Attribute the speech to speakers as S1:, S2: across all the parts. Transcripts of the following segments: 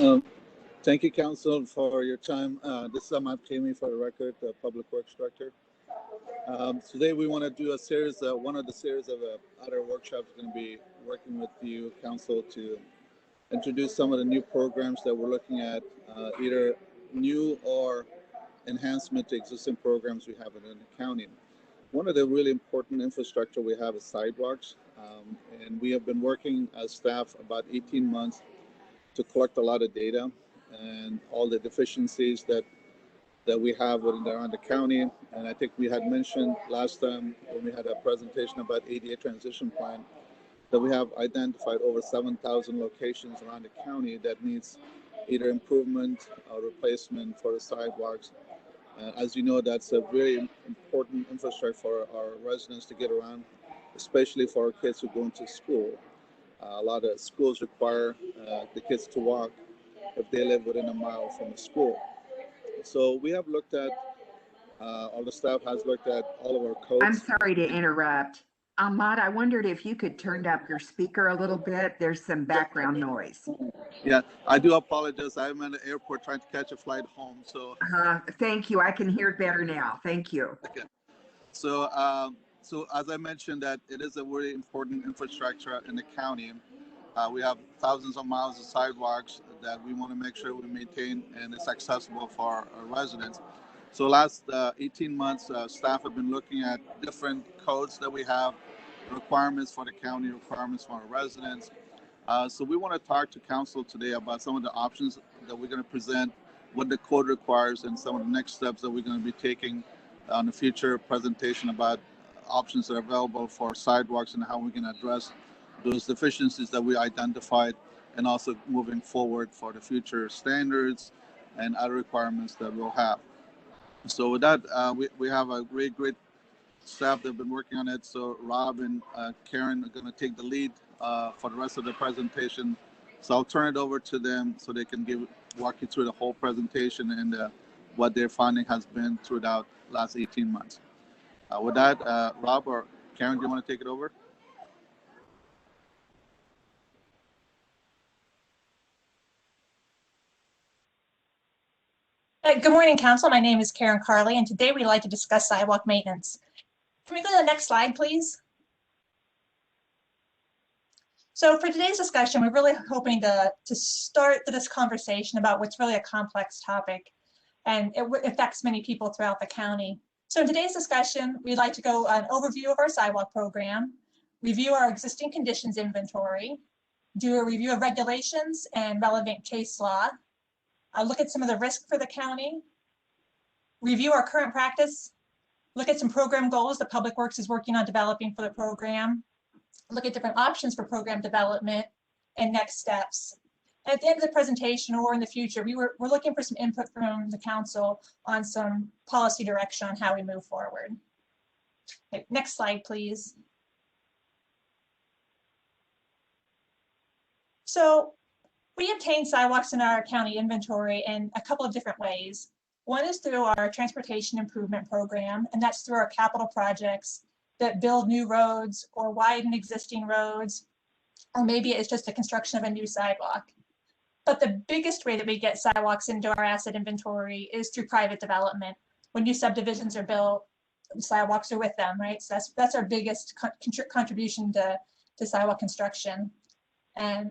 S1: Um, Thank you, Council, for your time. This is Ahmad Kami, for the record, the Public Works Director. Today we want to do a series, one of the series of other workshops, going to be working with you, Council, to introduce some of the new programs that we're looking at, either new or enhancement to existing programs we have in the county. One of the really important infrastructure we have is sidewalks, and we have been working as staff about 18 months to collect a lot of data and all the deficiencies that we have around the county. And I think we had mentioned last time when we had a presentation about ADA transition plan that we have identified over 7,000 locations around the county that needs either improvement or replacement for the sidewalks. As you know, that's a very important infrastructure for our residents to get around, especially for our kids who go into school. A lot of schools require the kids to walk if they live within a mile from the school. So we have looked at, all the staff has looked at all of our codes.
S2: I'm sorry to interrupt. Ahmad, I wondered if you could turn up your speaker a little bit. There's some background noise.
S1: Yeah, I do apologize. I'm at the airport trying to catch a flight home. So
S2: thank you. I can hear it better now. Thank you.
S1: Okay. So, so as I mentioned, that it is a really important infrastructure in the county. We have thousands of miles of sidewalks that we want to make sure we maintain and it's accessible for our residents. So last 18 months, staff have been looking at different codes that we have, requirements for the county, requirements for our residents. So we want to talk to council today about some of the options that we're going to present, what the code requires, and some of the next steps that we're going to be taking on the future presentation about options that are available for sidewalks and how we can address those deficiencies that we identified, and also moving forward for the future standards and other requirements that we'll have. So with that, we have a great staff that have been working on it. So Rob and Karen are going to take the lead for the rest of the presentation. So I'll turn it over to them so they can walk you through the whole presentation and what their finding has been throughout last 18 months. With that, Rob or Karen, do you want to take it over?
S3: Good morning, Council. My name is Karen Carley, and today we'd like to discuss sidewalk maintenance. Can we go to the next slide, please? So for today's discussion, we're really hoping to start this conversation about what's really a complex topic, and it affects many people throughout the county. So in today's discussion, we'd like to go an overview of our sidewalk program, review our existing conditions inventory, do a review of regulations and relevant case law, look at some of the risk for the county, review our current practice, look at some program goals that Public Works is working on developing for the program, look at different options for program development and next steps. And at the end of the presentation or in the future, we're looking for some input from the council on some policy direction on how we move forward. Okay, next slide, please. So we obtain sidewalks in our county inventory in a couple of different ways. One is through our transportation improvement program, and that's through our capital projects that build new roads or widen existing roads, or maybe it's just the construction of a new sidewalk. But the biggest way that we get sidewalks into our asset inventory is through private development. When new subdivisions are built, sidewalks are with them, right? So that's our biggest contribution to sidewalk construction. And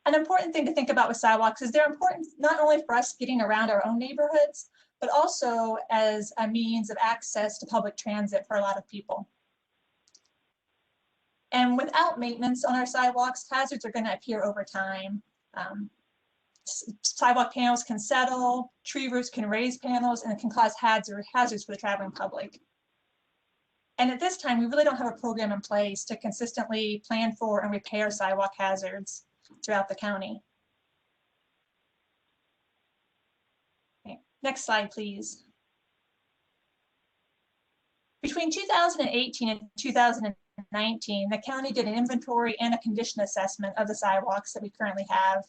S3: an important thing to think about with sidewalks is they're important not only for us getting around our own neighborhoods, but also as a means of access to public transit for a lot of people. And without maintenance on our sidewalks, hazards are going to appear over time. Sidewalk panels can settle, tree roots can raise panels, and it can cause hazards for the traveling public. And at this time, we really don't have a program in place to consistently plan for and repair sidewalk hazards throughout the county. Okay, next slide, please. Between 2018 and 2019, the county did an inventory and a condition assessment of the sidewalks that we currently have.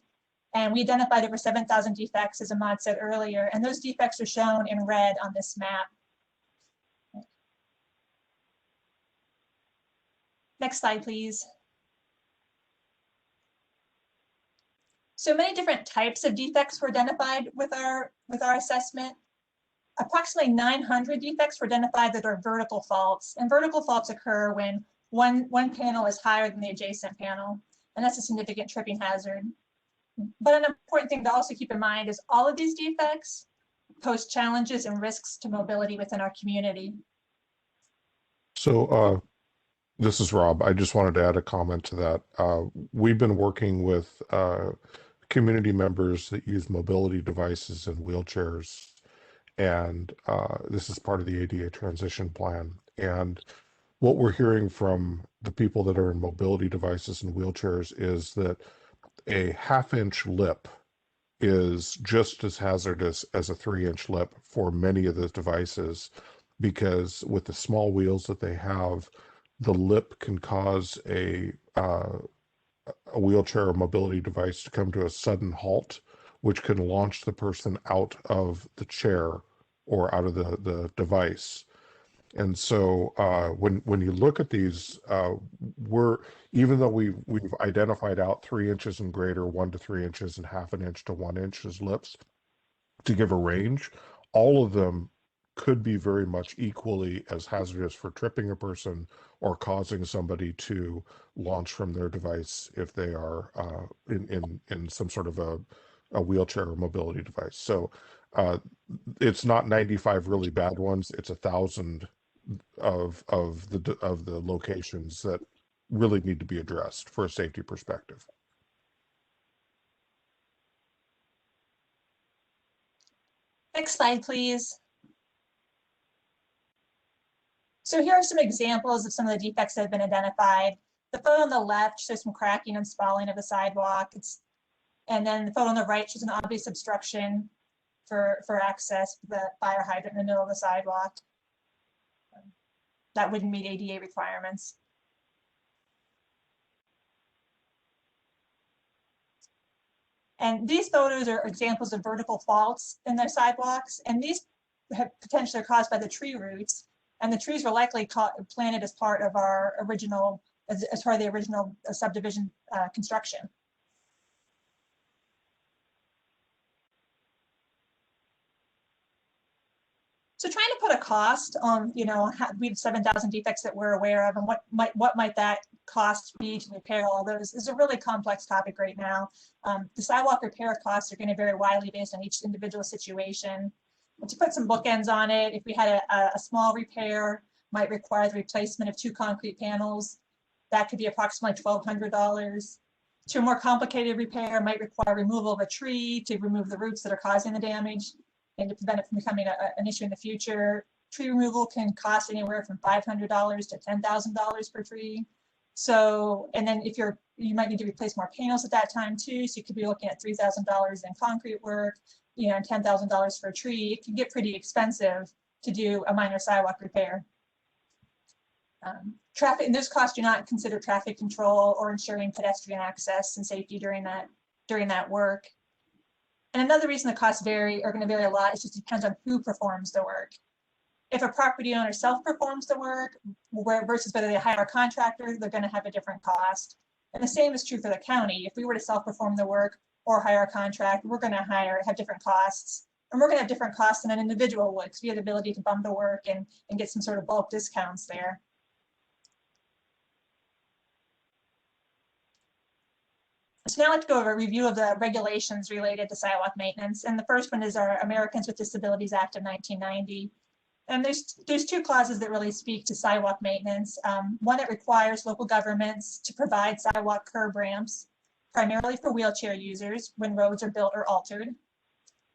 S3: And we identified over 7,000 defects, as Ahmad said earlier, and those defects are shown in red on this map. Next slide, please. So many different types of defects were identified with our assessment. Approximately 900 defects were identified that are vertical faults, and vertical faults occur when one panel is higher than the adjacent panel, and that's a significant tripping hazard. But an important thing to also keep in mind is all of these defects pose challenges and risks to mobility within our community.
S4: So this is Rob. I just wanted to add a comment to that. We've been working with community members that use mobility devices and wheelchairs, and this is part of the ADA transition plan. And what we're hearing from the people that are in mobility devices and wheelchairs is that a half-inch lip is just as hazardous as a 3-inch lip for many of the devices, because with the small wheels that they have, the lip can cause a wheelchair or mobility device to come to a sudden halt, which can launch the person out of the chair or out of the device. And so when you look at these, even though we've identified out 3 inches and greater, 1 to 3 inches, and half an inch to 1 inch as lips to give a range, all of them could be very much equally as hazardous for tripping a person or causing somebody to launch from their device if they are in some sort of a wheelchair or mobility device. So it's not 95 really bad ones; it's 1,000 of the locations that really need to be addressed for a safety perspective.
S3: Next slide, please. So here are some examples of some of the defects that have been identified. The photo on the left shows some cracking and spalling of the sidewalk. And then the photo on the right shows an obvious obstruction for access, the fire hydrant in the middle of the sidewalk. That wouldn't meet ADA requirements. And these photos are examples of vertical faults in their sidewalks, and these have potentially caused by the tree roots. And the trees were likely planted as part of our original, as part of the original subdivision construction. So trying to put a cost on, we have 7,000 defects that we're aware of, and what might that cost be to repair all those is a really complex topic right now. The sidewalk repair costs are going to vary widely based on each individual situation. To put some bookends on it, if we had a small repair, might require the replacement of 2 concrete panels. That could be approximately $1,200. To a more complicated repair, might require removal of a tree to remove the roots that are causing the damage and to prevent it from becoming an issue in the future. Tree removal can cost anywhere from $500 to $10,000 per tree. So, and then if you might need to replace more panels at that time too. So you could be looking at $3,000 in concrete work, and $10,000 for a tree. It can get pretty expensive to do a minor sidewalk repair. Traffic, and those costs do not consider traffic control or ensuring pedestrian access and safety during that work. And another reason the costs are going to vary a lot, it just depends on who performs the work. If a property owner self-performs the work versus whether they hire a contractor, they're going to have a different cost. And the same is true for the county. If we were to self-perform the work or hire a contract, we're going to have different costs. And we're going to have different costs than an individual would, because we have the ability to bump the work and get some sort of bulk discounts there. So now let's go over a review of the regulations related to sidewalk maintenance. And the first one is our Americans with Disabilities Act of 1990. And there's 2 clauses that really speak to sidewalk maintenance. One that requires local governments to provide sidewalk curb ramps, primarily for wheelchair users when roads are built or altered.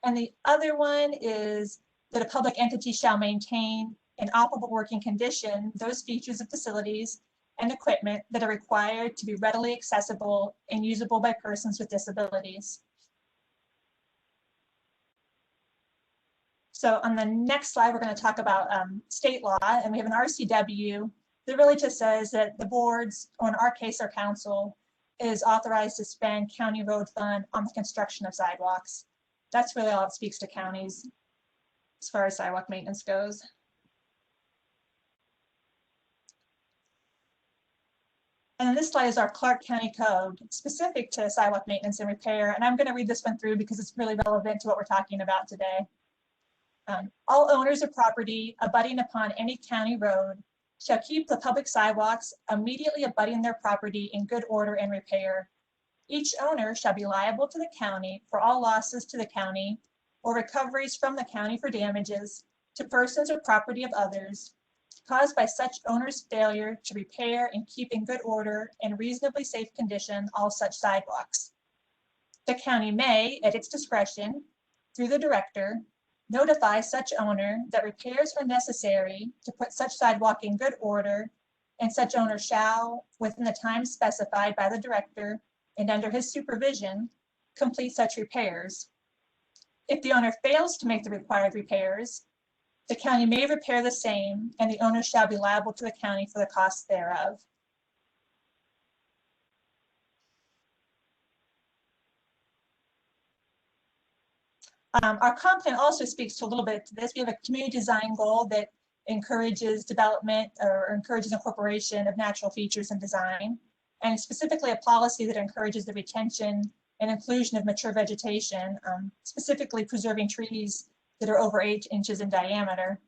S3: And the other one is that a public entity shall maintain in operable working condition those features of facilities and equipment that are required to be readily accessible and usable by persons with disabilities. So on the next slide, we're going to talk about state law, and we have an RCW that really just says that the boards, or in our case, our council, is authorized to spend county road fund on the construction of sidewalks. That's really all it speaks to counties as far as sidewalk maintenance goes. And then this slide is our Clark County Code specific to sidewalk maintenance and repair. And I'm going to read this one through because it's really relevant to what we're talking about today. All owners of property abutting upon any county road shall keep the public sidewalks immediately abutting their property in good order and repair. Each owner shall be liable to the county for all losses to the county or recoveries from the county for damages to persons or property of others caused by such owner's failure to repair and keep in good order and reasonably safe condition all such sidewalks. The county may, at its discretion, through the director, notify such owner that repairs are necessary to put such sidewalk in good order, and such owner shall, within the time specified by the director and under his supervision, complete such repairs. If the owner fails to make the required repairs, the county may repair the same, and the owner shall be liable to the county for the costs thereof. Our comp plan also speaks to a little bit to this. We have a community design goal that encourages development or encourages incorporation of natural features in design, and specifically a policy that encourages the retention and inclusion of mature vegetation, specifically preserving trees that are over 8 inches in diameter.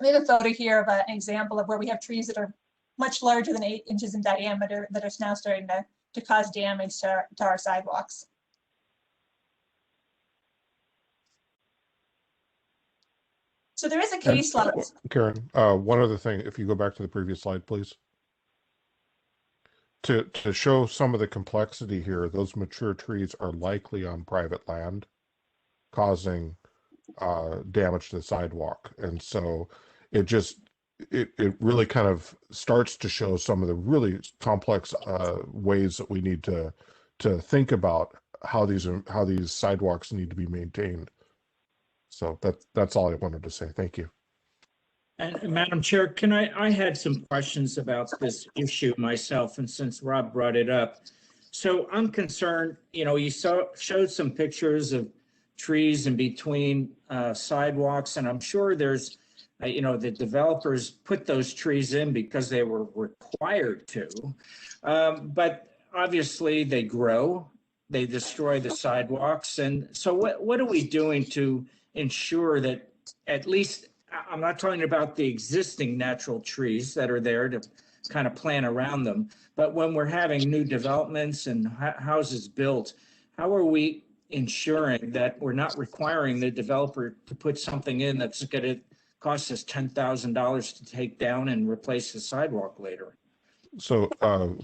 S3: We have a photo here of an example of where we have trees that are much larger than 8 inches in diameter that are now starting to cause damage to our sidewalks. So there is a case law.
S4: Karen, one other thing, if you go back to the previous slide, please. To show some of the complexity here, those mature trees are likely on private land, causing damage to the sidewalk. And so it really kind of starts to show some of the really complex ways that we need to think about how these sidewalks need to be maintained. So that's all I wanted to say. Thank you.
S5: And Madam Chair, I had some questions about this issue myself, and since Rob brought it up. So I'm concerned, you showed some pictures of trees in between sidewalks, and I'm sure there's, the developers put those trees in because they were required to, but obviously they grow, they destroy the sidewalks. And so what are we doing to ensure that at least, I'm not talking about the existing natural trees that are there to kind of plan around them, but when we're having new developments and houses built, how are we ensuring that we're not requiring the developer to put something in that's going to cost us $10,000 to take down and replace the sidewalk later?
S4: So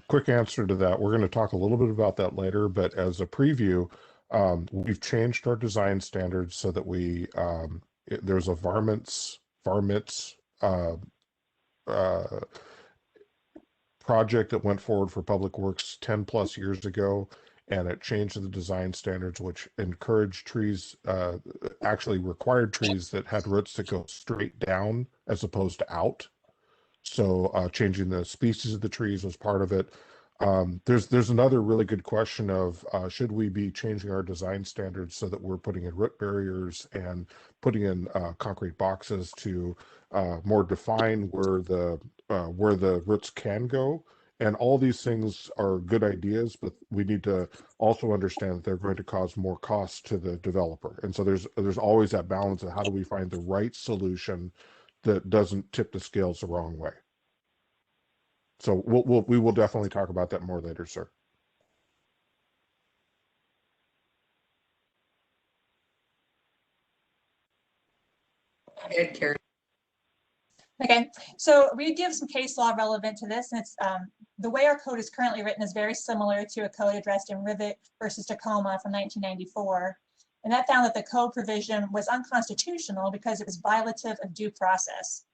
S4: quick answer to that. We're going to talk a little bit about that later, but as a preview, we've changed our design standards so that there's a varmints project that went forward for Public Works 10 plus years ago, and it changed the design standards, which encouraged trees, actually required trees that had roots that go straight down as opposed to out. So changing the species of the trees was part of it. There's another really good question of should we be changing our design standards so that we're putting in root barriers and putting in concrete boxes to more define where the roots can go. And all these things are good ideas, but we need to also understand that they're going to cause more costs to the developer. And so there's always that balance of how do we find the right solution that doesn't tip the scales the wrong way. So we will definitely talk about that more later, sir.
S2: Good, Carrie.
S3: Okay, so we do have some case law relevant to this, and it's the way our code is currently written is very similar to a code addressed in Rivet versus Tacoma from 1994. And that found that the code provision was unconstitutional because it was violative of due process.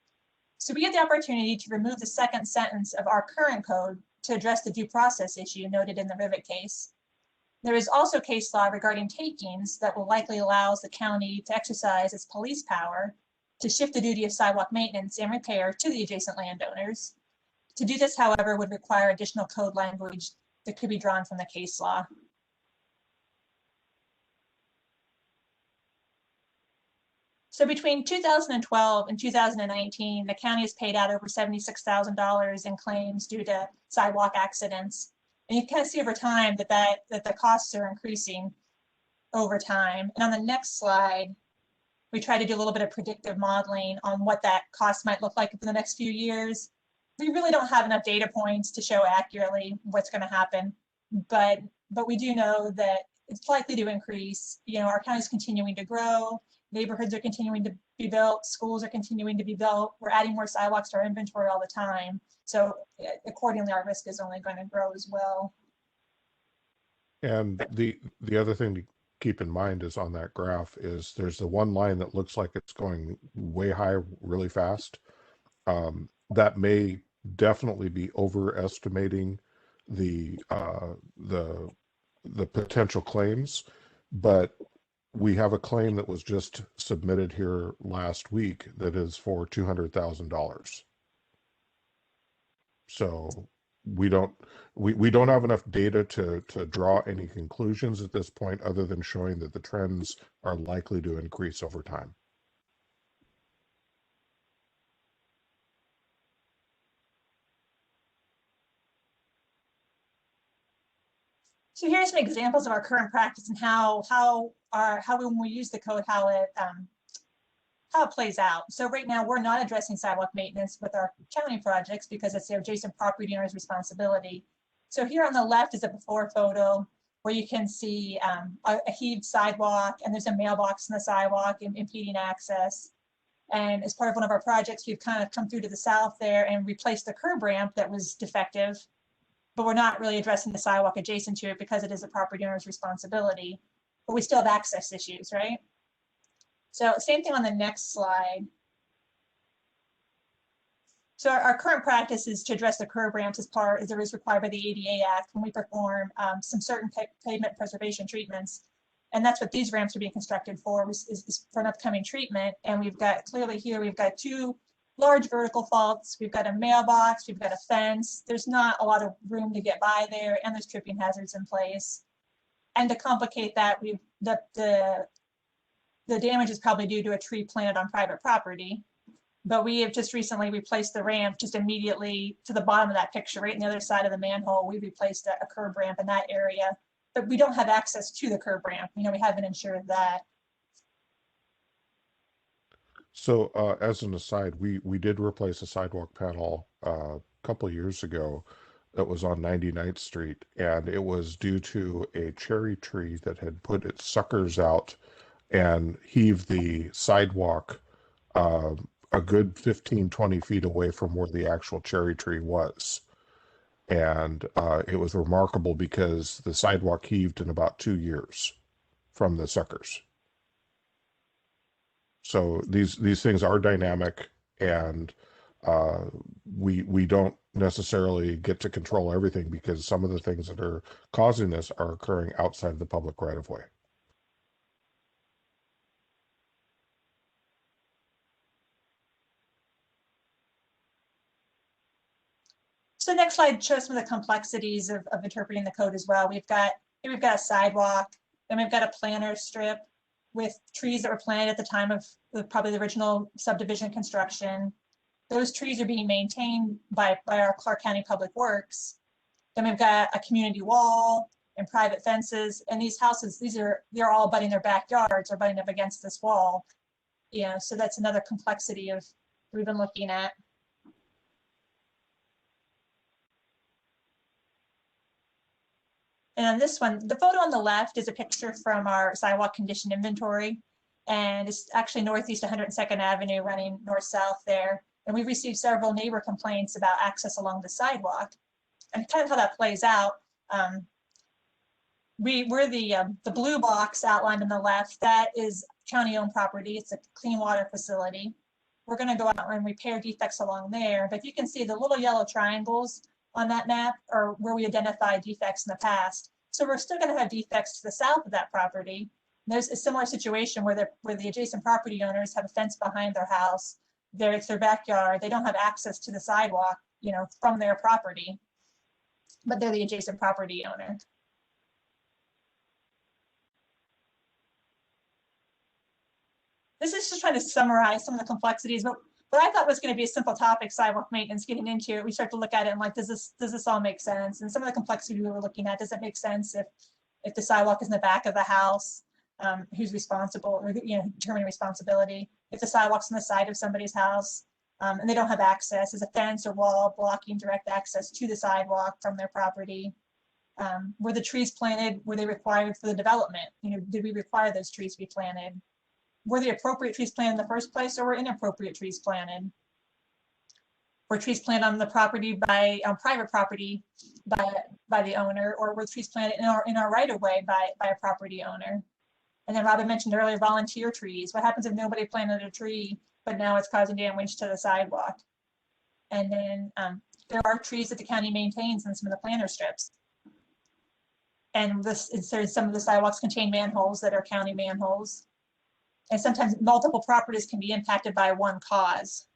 S3: So we had the opportunity to remove the second sentence of our current code to address the due process issue noted in the Rivet case. There is also case law regarding takings that will likely allow the county to exercise its police power to shift the duty of sidewalk maintenance and repair to the adjacent landowners. To do this, however, would require additional code language that could be drawn from the case law. So between 2012 and 2019, the county has paid out over $76,000 in claims due to sidewalk accidents. And you can kind of see over time that the costs are increasing over time. And on the next slide, we try to do a little bit of predictive modeling on what that cost might look like for the next few years. We really don't have enough data points to show accurately what's going to happen, but we do know that it's likely to increase. You know, our county is continuing to grow, neighborhoods are continuing to be built, schools are continuing to be built. We're adding more sidewalks to our inventory all the time. So accordingly, our risk is only going to grow as well.
S4: And the other thing to keep in mind is on that graph is there's the one line that looks like it's going way high really fast. That may definitely be overestimating the potential claims, but we have a claim that was just submitted here last week that is for $200,000. So we don't have enough data to draw any conclusions at this point other than showing that the trends are likely to increase over time.
S3: So here's some examples of our current practice and how when we use the code, how it plays out. So right now we're not addressing sidewalk maintenance with our county projects because it's the adjacent property owner's responsibility. So here on the left is a before photo where you can see a heaved sidewalk, and there's a mailbox in the sidewalk impeding access. And as part of one of our projects, we've kind of come through to the south there and replaced the curb ramp that was defective, but we're not really addressing the sidewalk adjacent to it because it is a property owner's responsibility, but we still have access issues, right? So same thing on the next slide. So our current practice is to address the curb ramps as it is required by the ADA Act when we perform some certain pavement preservation treatments. And that's what these ramps are being constructed for, is for an upcoming treatment. And we've got clearly here, we've got two large vertical faults. We've got a mailbox, we've got a fence. There's not a lot of room to get by there, and there's tripping hazards in place. And to complicate that, the damage is probably due to a tree planted on private property. But we have just recently replaced the ramp just immediately to the bottom of that picture, right on the other side of the manhole. We replaced a curb ramp in that area, but we don't have access to the curb ramp. You know, we haven't ensured that.
S4: So as an aside, we did replace a sidewalk panel a couple of years ago that was on 99th Street, and it was due to a cherry tree that had put its suckers out and heaved the sidewalk a good 15-20 feet away from where the actual cherry tree was. And it was remarkable because the sidewalk heaved in about 2 years from the suckers. So these things are dynamic, and we don't necessarily get to control everything because some of the things that are causing this are occurring outside of the public right of way.
S3: So the next slide shows some of the complexities of interpreting the code as well. We've got a sidewalk, then we've got a planter strip with trees that were planted at the time of probably the original subdivision construction. Those trees are being maintained by our Clark County Public Works. Then we've got a community wall and private fences, and these houses, they're all abutting their backyards or butting up against this wall. Yeah, so that's another complexity of we've been looking at. And on this one, the photo on the left is a picture from our sidewalk condition inventory. And it's actually northeast 102nd Avenue running north-south there. And we received several neighbor complaints about access along the sidewalk. And kind of how that plays out, we're the blue box outlined on the left. That is county-owned property. It's a clean water facility. We're going to go out and repair defects along there. But you can see the little yellow triangles on that map are where we identified defects in the past. So we're still going to have defects to the south of that property. And there's a similar situation where the adjacent property owners have a fence behind their house. It's their backyard. They don't have access to the sidewalk, you know, from their property, but they're the adjacent property owner. this is just trying to summarize some of the complexities, but what I thought was going to be a simple topic, sidewalk maintenance, getting into it, we start to look at it and like, does this all make sense? And some of the complexity we were looking at, does it make sense if the sidewalk is in the back of the house, who's responsible, or determining responsibility? If the sidewalk's on the side of somebody's house, and they don't have access, is a fence or wall blocking direct access to the sidewalk from their property? Were the trees planted? Were they required for the development? Did we require those trees to be planted? Were the appropriate trees planted in the first place, or were inappropriate trees planted? Were trees planted on the property on private property by the owner, or were trees planted in our right of way by a property owner? And then Robin mentioned earlier, volunteer trees. What happens if nobody planted a tree, but now it's causing damage to the sidewalk? And then there are trees that the county maintains in some of the planter strips. And some of the sidewalks contain manholes that are county manholes. And sometimes multiple properties can be impacted by one cause.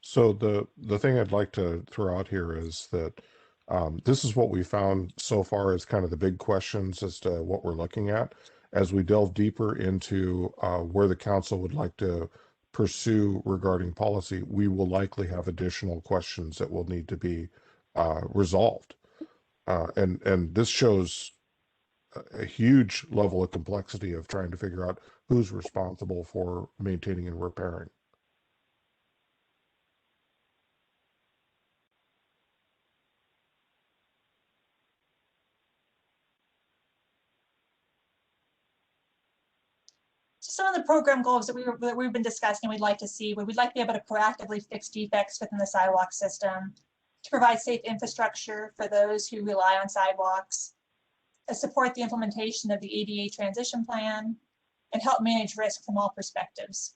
S4: So the thing I'd like to throw out here is that this is what we found so far as kind of the big questions as to what we're looking at. As we delve deeper into where the council would like to pursue regarding policy, we will likely have additional questions that will need to be resolved. And this shows a huge level of complexity of trying to figure out who's responsible for maintaining and repairing.
S3: Some of the program goals that we've been discussing, we'd like to see, we'd like to be able to proactively fix defects within the sidewalk system, to provide safe infrastructure for those who rely on sidewalks, support the implementation of the ADA transition plan, and help manage risk from all perspectives.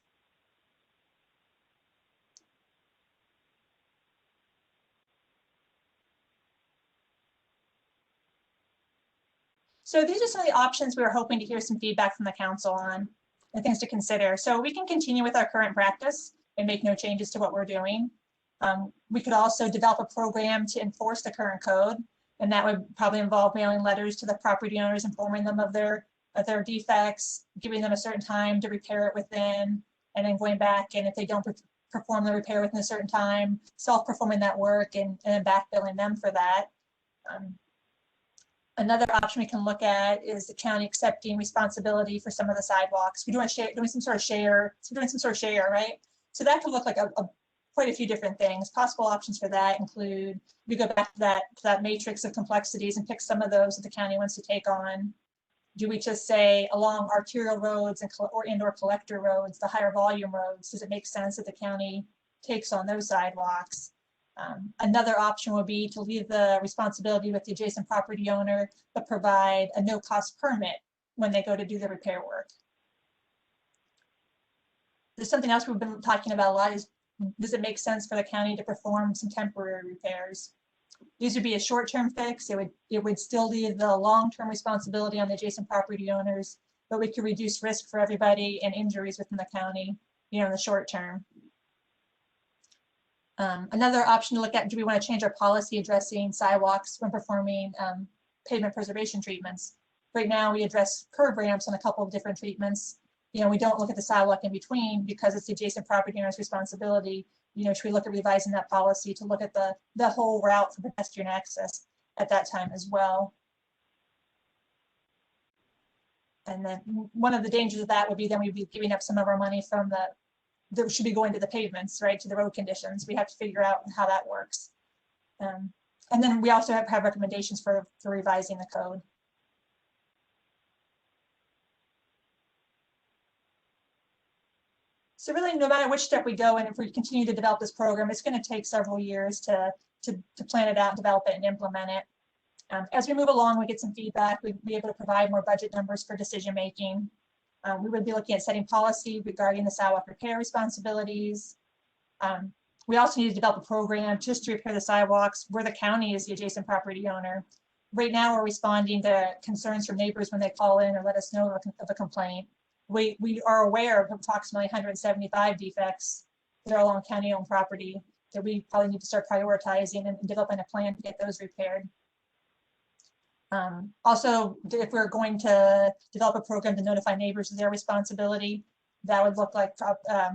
S3: So these are some of the options we were hoping to hear some feedback from the council on, and things to consider. So we can continue with our current practice and make no changes to what we're doing. We could also develop a program to enforce the current code, and that would probably involve mailing letters to the property owners, informing them of their defects, giving them a certain time to repair it within, and then going back, and if they don't perform the repair within a certain time, self-performing that work and back billing them for that. Another option we can look at is the county accepting responsibility for some of the sidewalks. We're doing some sort of share, right? So that could look like quite a few different things. Possible options for that include, we go back to that matrix of complexities and pick some of those that the county wants to take on. Do we just say along arterial roads or indoor collector roads, the higher volume roads? Does it make sense that the county takes on those sidewalks? Another option would be to leave the responsibility with the adjacent property owner, but provide a no-cost permit when they go to do the repair work. There's something else we've been talking about a lot is, does it make sense for the county to perform some temporary repairs? These would be a short-term fix. It would still leave the long-term responsibility on the adjacent property owners, but we could reduce risk for everybody and injuries within the county, in the short term. Another option to look at, do we want to change our policy addressing sidewalks when performing pavement preservation treatments? Right now, we address curb ramps on a couple of different treatments. We don't look at the sidewalk in between because it's the adjacent property owner's responsibility. Should we look at revising that policy to look at the whole route for pedestrian access at that time as well? And then one of the dangers of that would be then we'd be giving up some of our money from that should be going to the pavements, right, to the road conditions. We have to figure out how that works. And then we also have recommendations for revising the code. So really, no matter which step we go in, if we continue to develop this program, it's going to take several years to plan it out, develop it, and implement it. As we move along, we get some feedback. We'd be able to provide more budget numbers for decision making. We would be looking at setting policy regarding the sidewalk repair responsibilities. We also need to develop a program just to repair the sidewalks where the county is the adjacent property owner. Right now, we're responding to concerns from neighbors when they call in or let us know of a complaint. We are aware of approximately 175 defects that are along county-owned property that we probably need to start prioritizing and developing a plan to get those repaired. Also, if we're going to develop a program to notify neighbors of their responsibility, that would look like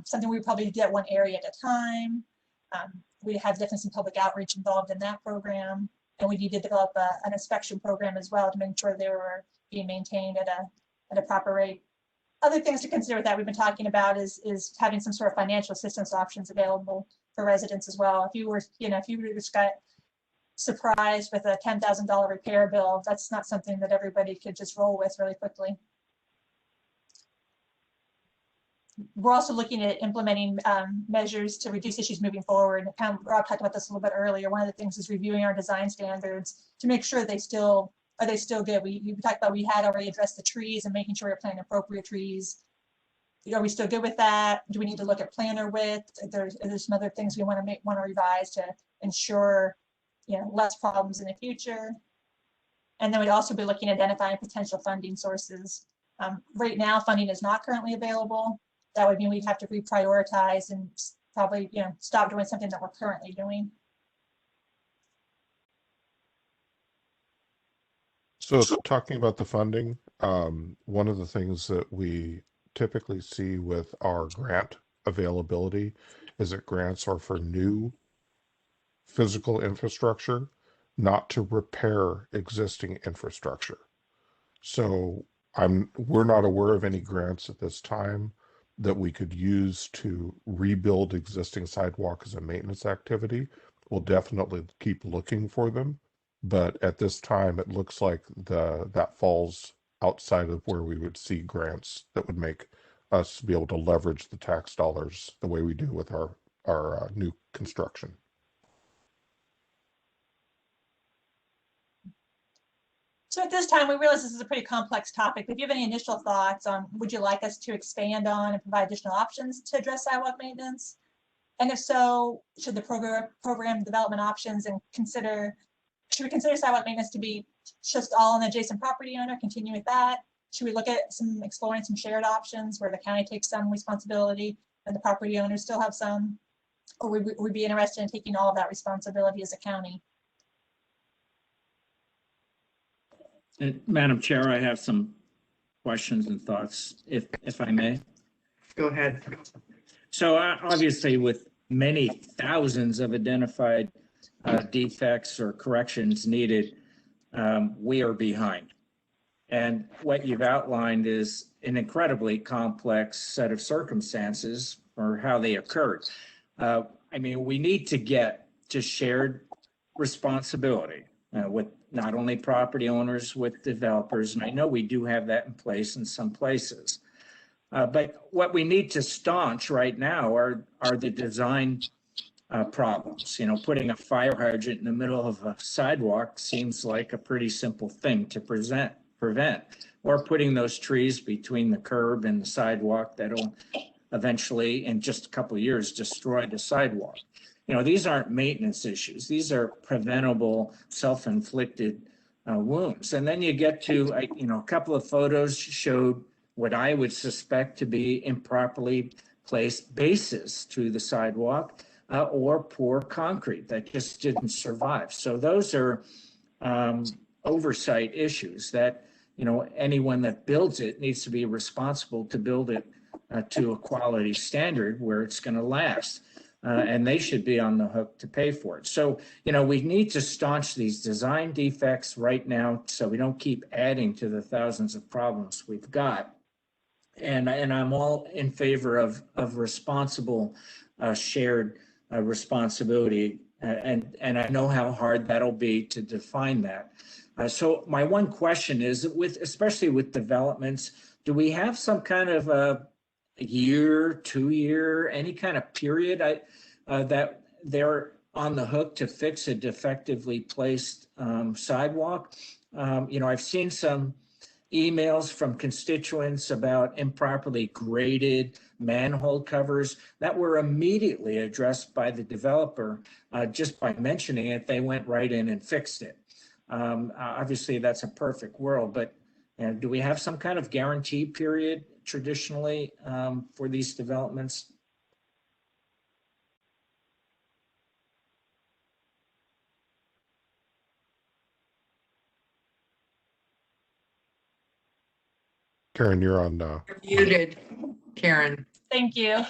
S3: something we would probably get one area at a time. We have definitely some public outreach involved in that program, and we need to develop an inspection program as well to make sure they were being maintained at a proper rate. Other things to consider with that we've been talking about is having some sort of financial assistance options available for residents as well. If you were, if you just got surprised with a $10,000 repair bill, that's not something that everybody could just roll with really quickly. We're also looking at implementing measures to reduce issues moving forward. Rob talked about this a little bit earlier. One of the things is reviewing our design standards to make sure are they still good. We talked about we had already addressed the trees and making sure we're planting appropriate trees. Are we still good with that? Do we need to look at planter width? There's some other things we want to revise to ensure less problems in the future. And then we'd also be looking at identifying potential funding sources. Right now, funding is not currently available. That would mean we'd have to reprioritize and probably, stop doing something that we're currently doing.
S4: So talking about the funding, one of the things that we typically see with our grant availability is that grants are for new physical infrastructure, not to repair existing infrastructure. So we're not aware of any grants at this time that we could use to rebuild existing sidewalk as a maintenance activity. We'll definitely keep looking for them, but at this time it looks like that falls outside of where we would see grants that would make us be able to leverage the tax dollars the way we do with our new construction.
S3: So at this time, we realize this is a pretty complex topic. If you have any initial thoughts on, would you like us to expand on and provide additional options to address sidewalk maintenance? And if so, should the program development options and should we consider sidewalk maintenance to be just all an adjacent property owner, continue with that? Should we look at exploring some shared options where the county takes some responsibility and the property owners still have some? Or would we be interested in taking all of that responsibility as a county?
S5: Madam Chair, I have some questions and thoughts, if I may.
S2: Go ahead.
S5: So obviously, with many thousands of identified defects or corrections needed, we are behind. And what you've outlined is an incredibly complex set of circumstances for how they occurred. We need to get to shared responsibility with not only property owners, with developers, and I know we do have that in place in some places. But what we need to staunch right now are the design problems. Putting a fire hydrant in the middle of a sidewalk seems like a pretty simple thing to prevent, or putting those trees between the curb and the sidewalk that'll eventually, in just a couple of years, destroy the sidewalk. These aren't maintenance issues. These are preventable, self-inflicted wounds. And then you get to, a couple of photos showed what I would suspect to be improperly placed bases to the sidewalk or poor concrete that just didn't survive. So those are oversight issues that, anyone that builds it needs to be responsible to build it to a quality standard where it's going to last. And they should be on the hook to pay for it. So, we need to staunch these design defects right now so we don't keep adding to the thousands of problems we've got. And I'm all in favor of responsible, shared responsibility. And I know how hard that'll be to define that. So my one question is, especially with developments, do we have some kind of a year, 2 year, any kind of period that they're on the hook to fix a defectively placed sidewalk? I've seen some emails from constituents about improperly graded manhole covers that were immediately addressed by the developer. Just by mentioning it, they went right in and fixed it. Obviously, that's a perfect world, but do we have some kind of guarantee period traditionally for these developments?
S4: Karen, you're on.
S6: You're muted, Karen.
S3: Thank you.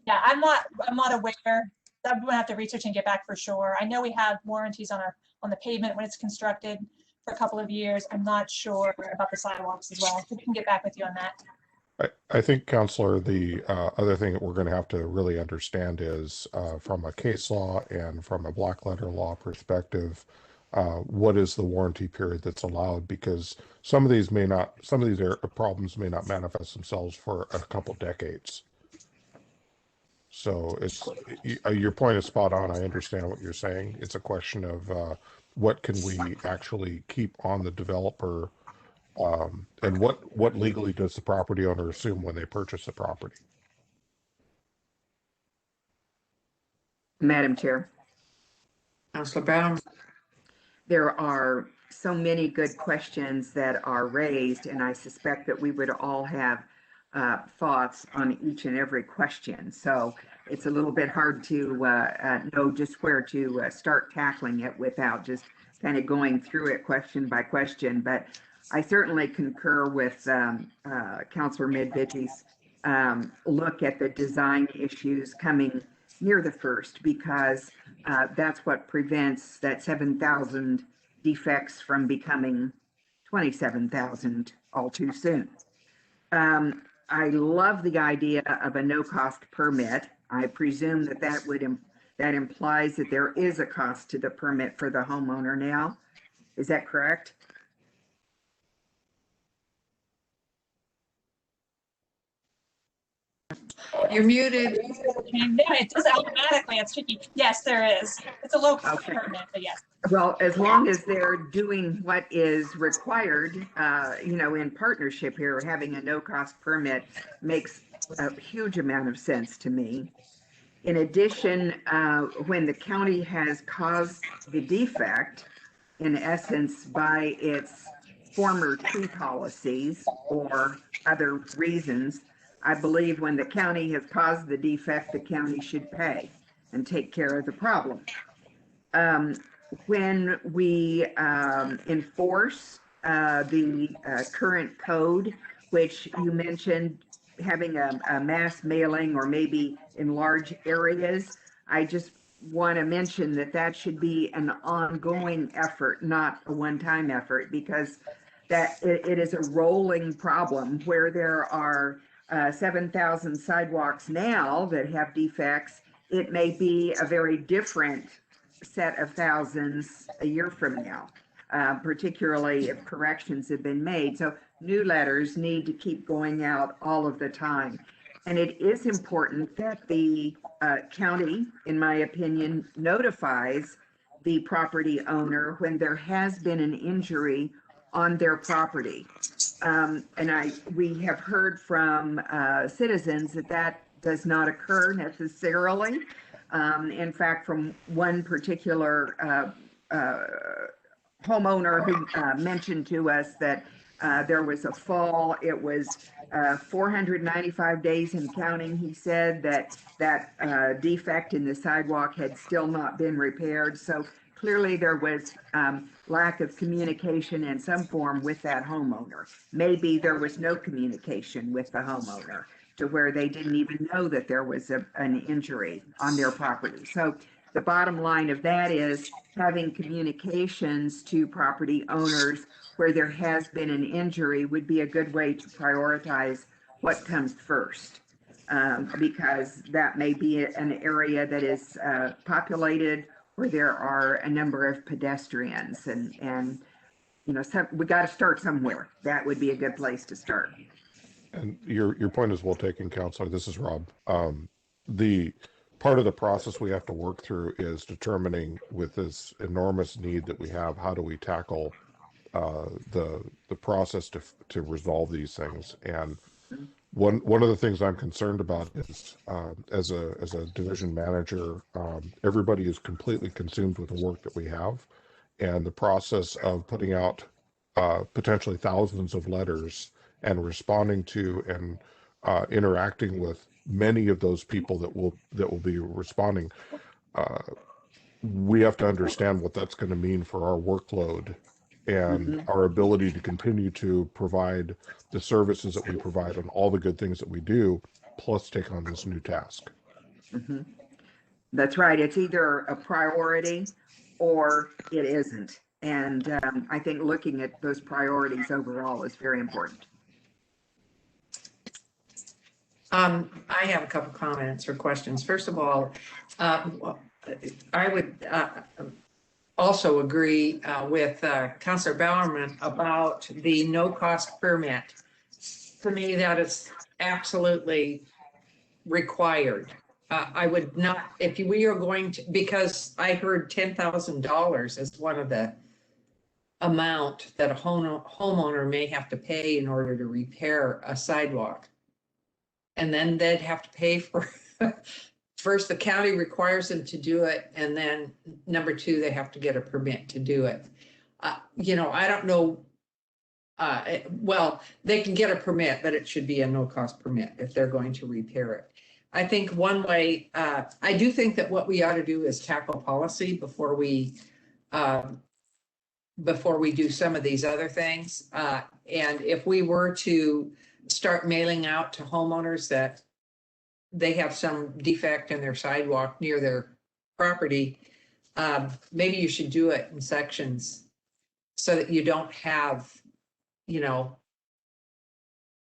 S3: Yeah, I'm not aware. I'm gonna have to research and get back for sure. I know we have warranties on the pavement when it's constructed for a couple of years. I'm not sure about the sidewalks as well. So we can get back with you on that.
S4: I think, Counselor, the other thing that we're going to have to really understand is from a case law and from a black letter law perspective, what is the warranty period that's allowed? Because some of these problems may not manifest themselves for a couple decades. So your point is spot on. I understand what you're saying. It's a question of what can we actually keep on the developer, and what legally does the property owner assume when they purchase the property?
S2: Madam Chair,
S6: Councilor Brown.
S2: there are so many good questions that are raised, and I suspect that we would all have thoughts on each and every question. So it's a little bit hard to know just where to start tackling it without just kind of going through it question by question. But I certainly concur with Councilor Midvidge's look at the design issues coming near the first, because that's what prevents that 7,000 defects from becoming 27,000 all too soon. I love the idea of a no-cost permit. I presume that implies that there is a cost to the permit for the homeowner now. Is that correct?
S6: You're muted.
S3: It does automatically. It's tricky. Yes, there is. It's a low cost
S2: Okay.
S3: permit, but yes.
S2: Well, as long as they're doing what is required, in partnership here, having a no-cost permit makes a huge amount of sense to me. In addition, when the county has caused the defect, in essence, by its former tree policies or other reasons, I believe when the county has caused the defect, the county should pay and take care of the problem. When we enforce the current code, which you mentioned having a mass mailing or maybe in large areas, I just want to mention that should be an ongoing effort, not a one-time effort, because that it is a rolling problem where there are 7,000 sidewalks now that have defects. It may be a very different set of thousands a year from now, particularly if corrections have been made. So new letters need to keep going out all of the time. And it is important that the county, in my opinion, notifies the property owner when there has been an injury on their property. And we have heard from citizens that does not occur necessarily. In fact, from one particular homeowner who mentioned to us that there was a fall. It was 495 days and counting. He said that defect in the sidewalk had still not been repaired. So clearly there was lack of communication in some form with that homeowner. Maybe there was no communication with the homeowner to where they didn't even know that there was an injury on their property. So the bottom line of that is having communications to property owners where there has been an injury would be a good way to prioritize what comes first, because that may be an area that is populated where there are a number of pedestrians, and we got to start somewhere. That would be a good place to start.
S4: And your point is well taken, Counselor. This is Rob. The part of the process we have to work through is determining, with this enormous need that we have, how do we tackle the process to resolve these things. And one of the things I'm concerned about is as a division manager, everybody is completely consumed with the work that we have, and the process of putting out potentially thousands of letters and responding to and interacting with many of those people that will be responding. We have to understand what that's going to mean for our workload and our ability to continue to provide the services that we provide and all the good things that we do, plus take on this new task.
S2: That's right. It's either a priority or it isn't. And I think looking at those priorities overall is very important.
S6: I have a couple comments or questions. First of all, I would also agree with Councilor Bowerman about the no-cost permit. To me, that is absolutely required. I would not, if we are going to, because I heard $10,000 as one of the amount that a homeowner may have to pay in order to repair a sidewalk. And then they'd have to pay for, first the county requires them to do it, and then number two, they have to get a permit to do it. You know, I don't know. Well, they can get a permit, but it should be a no-cost permit if they're going to repair it. I think one way, I do think that what we ought to do is tackle policy before we do some of these other things. And if we were to start mailing out to homeowners that they have some defect in their sidewalk near their property, maybe you should do it in sections so that you don't have, you know,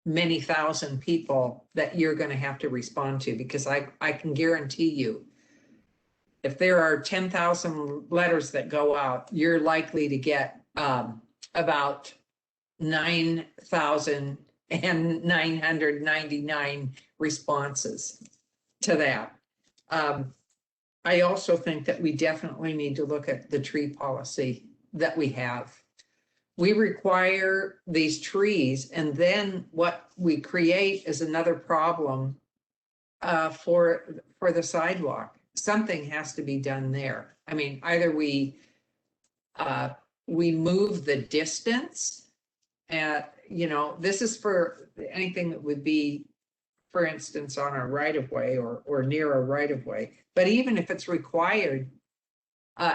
S6: many thousand people that you're going to have to respond to, because I can guarantee you, if there are 10,000 letters that go out, you're likely to get about 9,999 responses to that. I also think that we definitely need to look at the tree policy that we have. We require these trees, and then what we create is another problem for the sidewalk. Something has to be done there. I mean, either we move the distance, and you know, this is for anything that would be, for instance, on a right of way or near a right of way. But even if it's required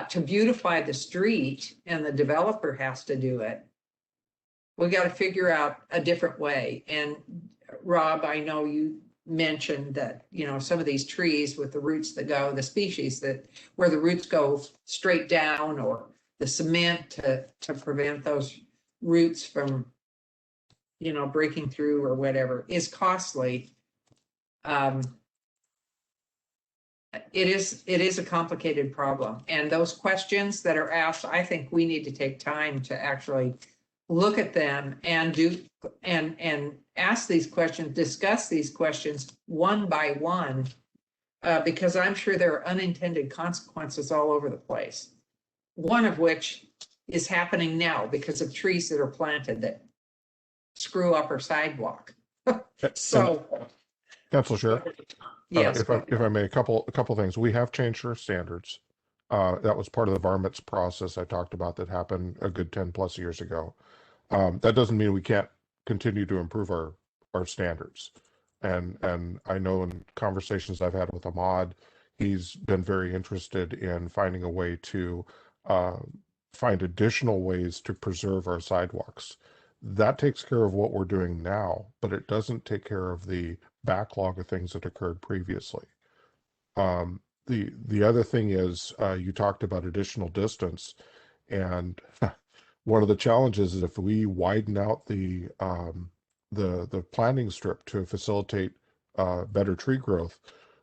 S6: to beautify the street and the developer has to do it, we got to figure out a different way. And Rob, I know you mentioned that, you know, some of these trees with the roots that go, the species that where the roots go straight down, or the cement to prevent those roots from, you know, breaking through or whatever, is costly. It is a complicated problem, and those questions that are asked, I think we need to take time to actually look at them and ask these questions, discuss these questions one by one, because I'm sure there are unintended consequences all over the place. One of which is happening now because of trees that are planted that screw up our sidewalk. So,
S4: Council Chair,
S6: yes,
S4: if I may, a couple things. We have changed our standards. That was part of the varmints process I talked about that happened a good 10 plus years ago. That doesn't mean we can't continue to improve our standards. And I know in conversations I've had with Ahmad, he's been very interested in finding a way to find additional ways to preserve our sidewalks. That takes care of what we're doing now, but it doesn't take care of the backlog of things that occurred previously. The other thing is, you talked about additional distance, and one of the challenges is if we widen out the planting strip to facilitate better tree growth,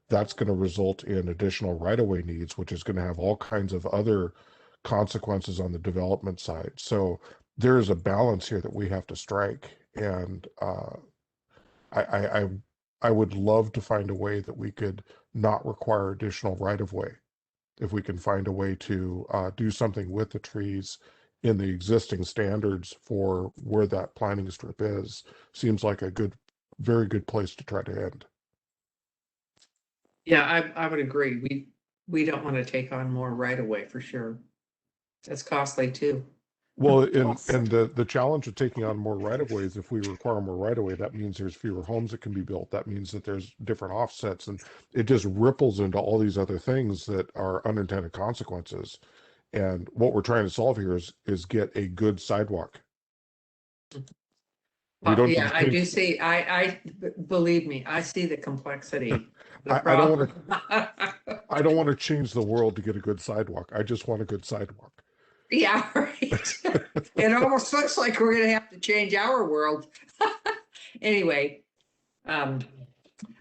S4: that's going to result in additional right-of-way needs, which is going to have all kinds of other consequences on the development side. So there is a balance here that we have to strike, and I would love to find a way that we could not require additional right-of-way. If we can find a way to do something with the trees in the existing standards for where that planting strip is, seems like a very good place to try to end.
S6: yeah, I would agree. We don't want to take on more right away for sure. That's costly too.
S4: Well, and the challenge of taking on more right-of-way is if we require more right-of-way, that means there's fewer homes that can be built. That means that there's different offsets, and it just ripples into all these other things that are unintended consequences. And what we're trying to solve here is get a good sidewalk. We don't
S6: Yeah,
S4: just
S6: I
S4: change-
S6: do see, believe me, I see the complexity. The
S4: I don't
S6: problem.
S4: I don't want to change the world to get a good sidewalk. I just want a good sidewalk.
S6: Yeah, right. It almost looks like we're gonna have to change our world. Anyway, other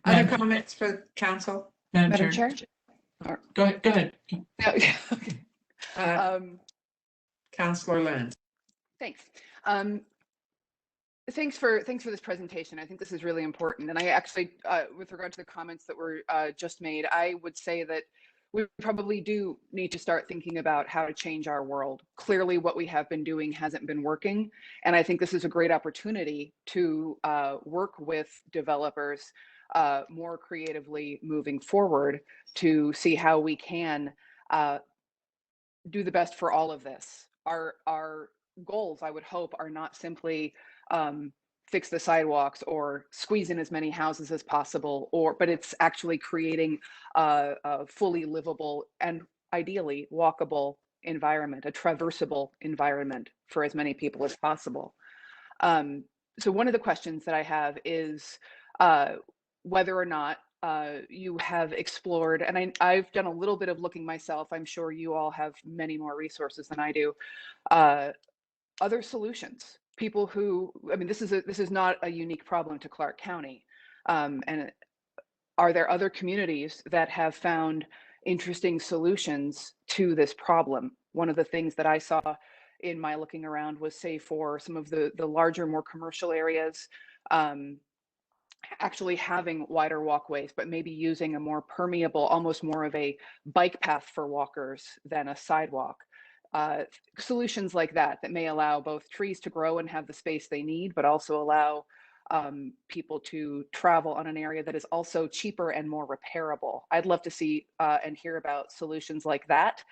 S7: Madam-
S6: comments for council?
S7: Madam Chair?
S8: Go ahead.
S7: No, yeah, okay.
S6: Uh, Councilor Lynn.
S7: Thanks. Thanks for this presentation. I think this is really important. And I actually, with regard to the comments that were just made, I would say that we probably do need to start thinking about how to change our world. Clearly, what we have been doing hasn't been working. And I think this is a great opportunity to work with developers more creatively moving forward to see how we can do the best for all of this. Our goals, I would hope, are not simply fix the sidewalks or squeeze in as many houses as possible, but it's actually creating a fully livable and ideally walkable environment, a traversable environment for as many people as possible. So one of the questions that I have is whether or not you have explored, and I've done a little bit of looking myself, I'm sure you all have many more resources than I do, other solutions. People who, I mean, this is not a unique problem to Clark County. And are there other communities that have found interesting solutions to this problem? One of the things that I saw in my looking around was, say, for some of the larger, more commercial areas, actually having wider walkways, but maybe using a more permeable, almost more of a bike path for walkers than a sidewalk. Solutions like that may allow both trees to grow and have the space they need, but also allow people to travel on an area that is also cheaper and more repairable. I'd love to see and hear about solutions like that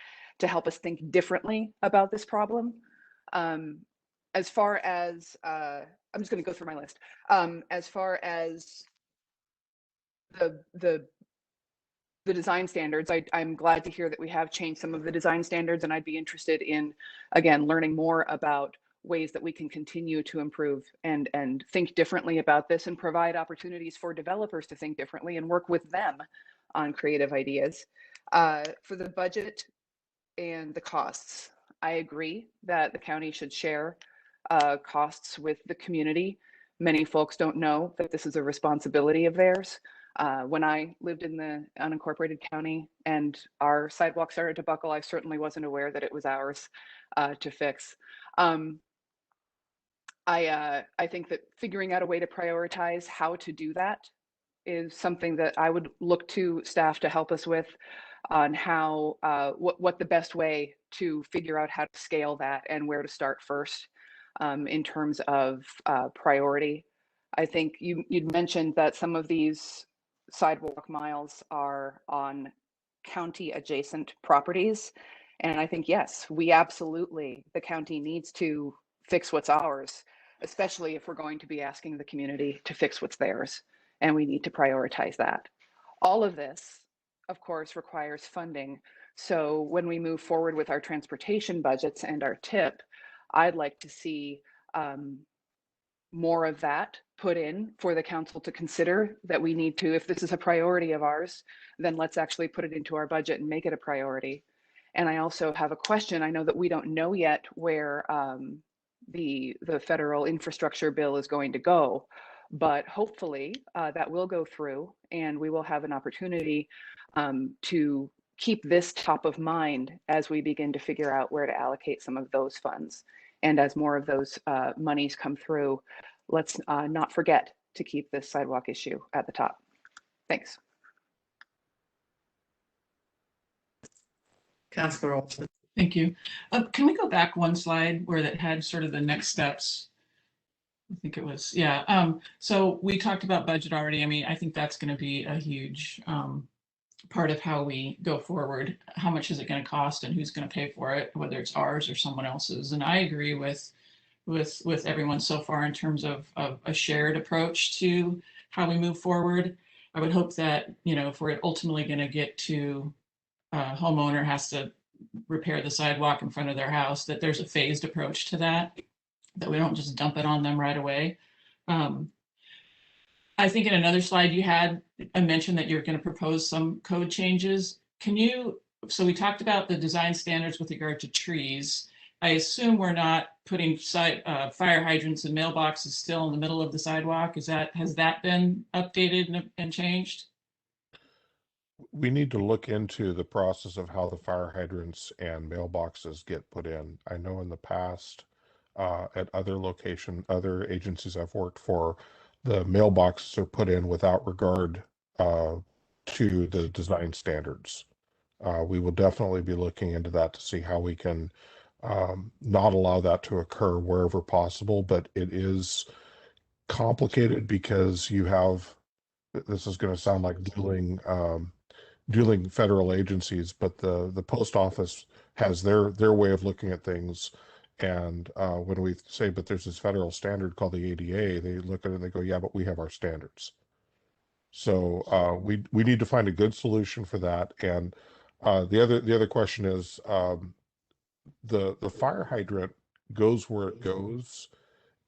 S7: to help us think differently about this problem. As far as, I'm just going to go through my list. As far as the design standards, I'm glad to hear that we have changed some of the design standards, and I'd be interested in, again, learning more about ways that we can continue to improve and think differently about this and provide opportunities for developers to think differently and work with them on creative ideas. For the budget and the costs, I agree that the county should share costs with the community. Many folks don't know that this is a responsibility of theirs. When I lived in the unincorporated county and our sidewalk started to buckle, I certainly wasn't aware that it was ours to fix. I think that figuring out a way to prioritize how to do that is something that I would look to staff to help us with on how, what the best way to figure out how to scale that and where to start first in terms of priority. I think you'd mentioned that some of these sidewalk miles are on county adjacent properties. And I think, yes, we absolutely, the county needs to fix what's ours, especially if we're going to be asking the community to fix what's theirs. And we need to prioritize that. All of this, of course, requires funding. So when we move forward with our transportation budgets and our TIP, I'd like to see more of that put in for the council to consider, that we need to, if this is a priority of ours, then let's actually put it into our budget and make it a priority. And I also have a question. I know that we don't know yet where the federal infrastructure bill is going to go, but hopefully that will go through and we will have an opportunity to keep this top of mind as we begin to figure out where to allocate some of those funds. And as more of those monies come through, let's not forget to keep this sidewalk issue at the top. Thanks.
S6: Councilor Olson.
S8: Thank you. Can we go back one slide where that had sort of the next steps? I think it was, yeah. So we talked about budget already. I mean, I think that's going to be a huge part of how we go forward. How much is it going to cost and who's going to pay for it, whether it's ours or someone else's? And I agree with everyone so far in terms of a shared approach to how we move forward. I would hope that, you know, if we're ultimately going to get to a homeowner has to repair the sidewalk in front of their house, that there's a phased approach to that, that we don't just dump it on them right away. I think in another slide you had a mention that you're going to propose some code changes. So we talked about the design standards with regard to trees. I assume we're not putting fire hydrants and mailboxes still in the middle of the sidewalk. Has that been updated and changed?
S4: We need to look into the process of how the fire hydrants and mailboxes get put in. I know in the past, at other agencies I've worked for, the mailboxes are put in without regard to the design standards. We will definitely be looking into that to see how we can not allow that to occur wherever possible, but it is complicated because you have, this is going to sound like dueling federal agencies, but the post office has their way of looking at things. And when we say, but there's this federal standard called the ADA, they look at it and they go, yeah, but we have our standards. So we need to find a good solution for that. And the other question is, the fire hydrant goes where it goes,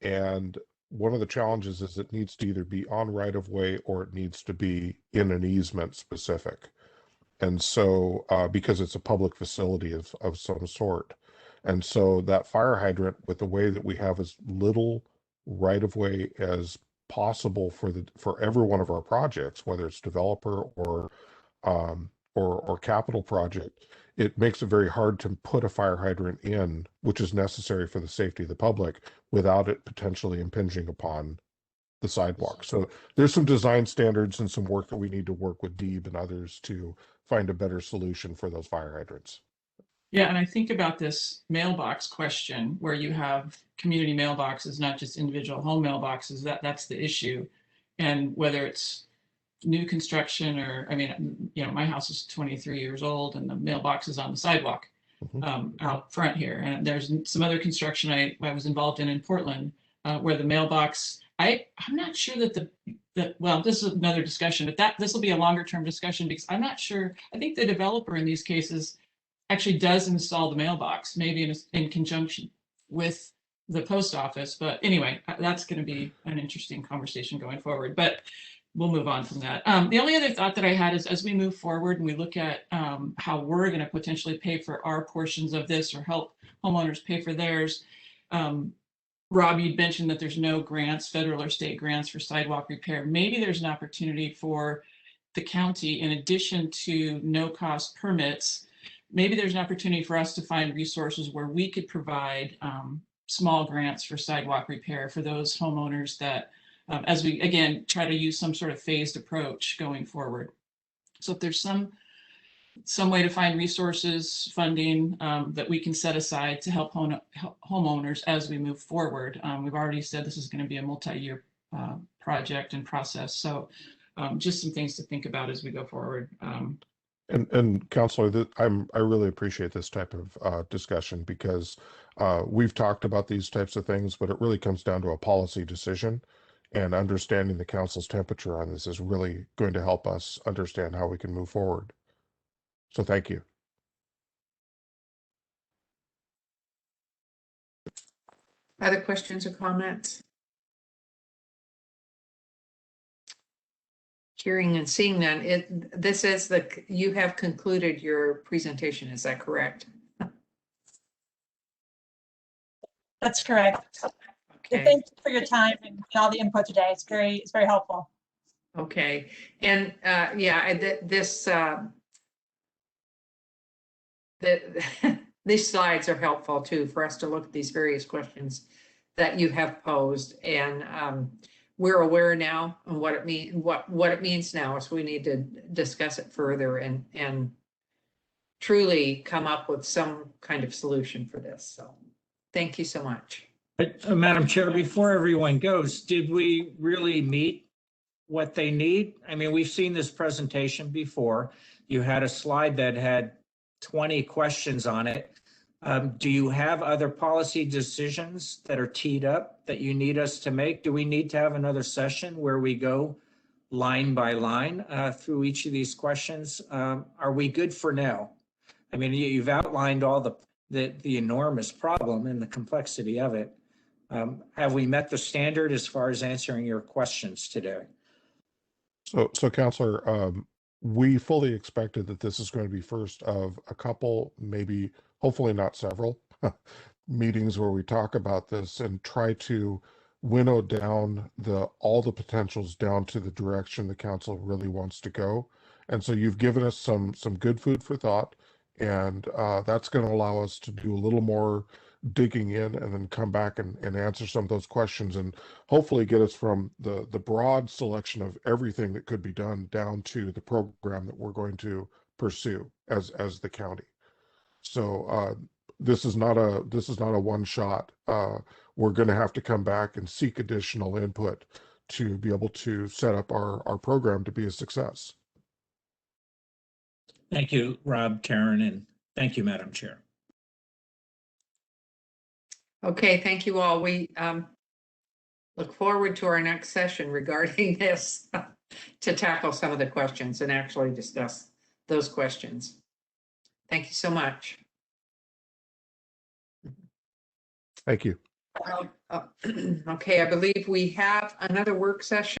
S4: and one of the challenges is it needs to either be on right of way or it needs to be in an easement specific. And so because it's a public facility of some sort. And so that fire hydrant, with the way that we have as little right of way as possible for every one of our projects, whether it's developer or capital project, it makes it very hard to put a fire hydrant in, which is necessary for the safety of the public, without it potentially impinging upon the sidewalk. So there's some design standards and some work that we need to work with Deeb and others to find a better solution for those fire hydrants.
S8: Yeah, and I think about this mailbox question where you have community mailboxes, not just individual home mailboxes. That's the issue. And whether it's new construction or, I mean, my house is 23 years old and the mailbox is on the sidewalk out front here. And there's some other construction I was involved in Portland where the mailbox, I'm not sure that well, this is another discussion, but this will be a longer term discussion because I'm not sure. I think the developer in these cases actually does install the mailbox, maybe in conjunction with the post office. But anyway, that's going to be an interesting conversation going forward. But we'll move on from that. The only other thought that I had is as we move forward and we look at how we're going to potentially pay for our portions of this or help homeowners pay for theirs. Rob, you'd mentioned that there's no grants, federal or state grants for sidewalk repair. Maybe there's an opportunity for the county, in addition to no-cost permits, maybe there's an opportunity for us to find resources where we could provide small grants for sidewalk repair for those homeowners that, as we, again, try to use some sort of phased approach going forward. So if there's some way to find resources, funding that we can set aside to help homeowners as we move forward. We've already said this is going to be a multi-year project and process. So just some things to think about as we go forward.
S4: And Counselor, I really appreciate this type of discussion because we've talked about these types of things, but it really comes down to a policy decision, and understanding the council's temperature on this is really going to help us understand how we can move forward. So thank you.
S6: Other questions or comments? Hearing and seeing none, this is you have concluded your presentation, is that correct?
S3: That's correct.
S6: Okay.
S3: Thank you for your time and all the input today. It's very helpful.
S6: Okay, and these slides are helpful too for us to look at these various questions that you have posed, and we're aware now of what it means now. So we need to discuss it further and truly come up with some kind of solution for this. So thank you so much.
S5: Madam Chair, before everyone goes, did we really meet what they need? I mean, we've seen this presentation before. You had a slide that had 20 questions on it. Do you have other policy decisions that are teed up that you need us to make? Do we need to have another session where we go line by line through each of these questions? Are we good for now? I mean, you've outlined all the enormous problem and the complexity of it. Have we met the standard as far as answering your questions today?
S4: So Counselor, we fully expected that this is going to be first of a couple, maybe, hopefully not several, meetings where we talk about this and try to winnow down all the potentials down to the direction the council really wants to go. And so you've given us some good food for thought, and that's going to allow us to do a little more digging in and then come back and answer some of those questions and hopefully get us from the broad selection of everything that could be done down to the program that we're going to pursue as the county. So this is not a one shot. We're going to have to come back and seek additional input to be able to set up our program to be a success.
S5: Thank you, Rob, Karen, and thank you, Madam Chair.
S6: Okay, thank you all. We look forward to our next session regarding this to tackle some of the questions and actually discuss those questions. Thank you so much.
S4: Thank you.
S6: Okay, I believe we have another work session.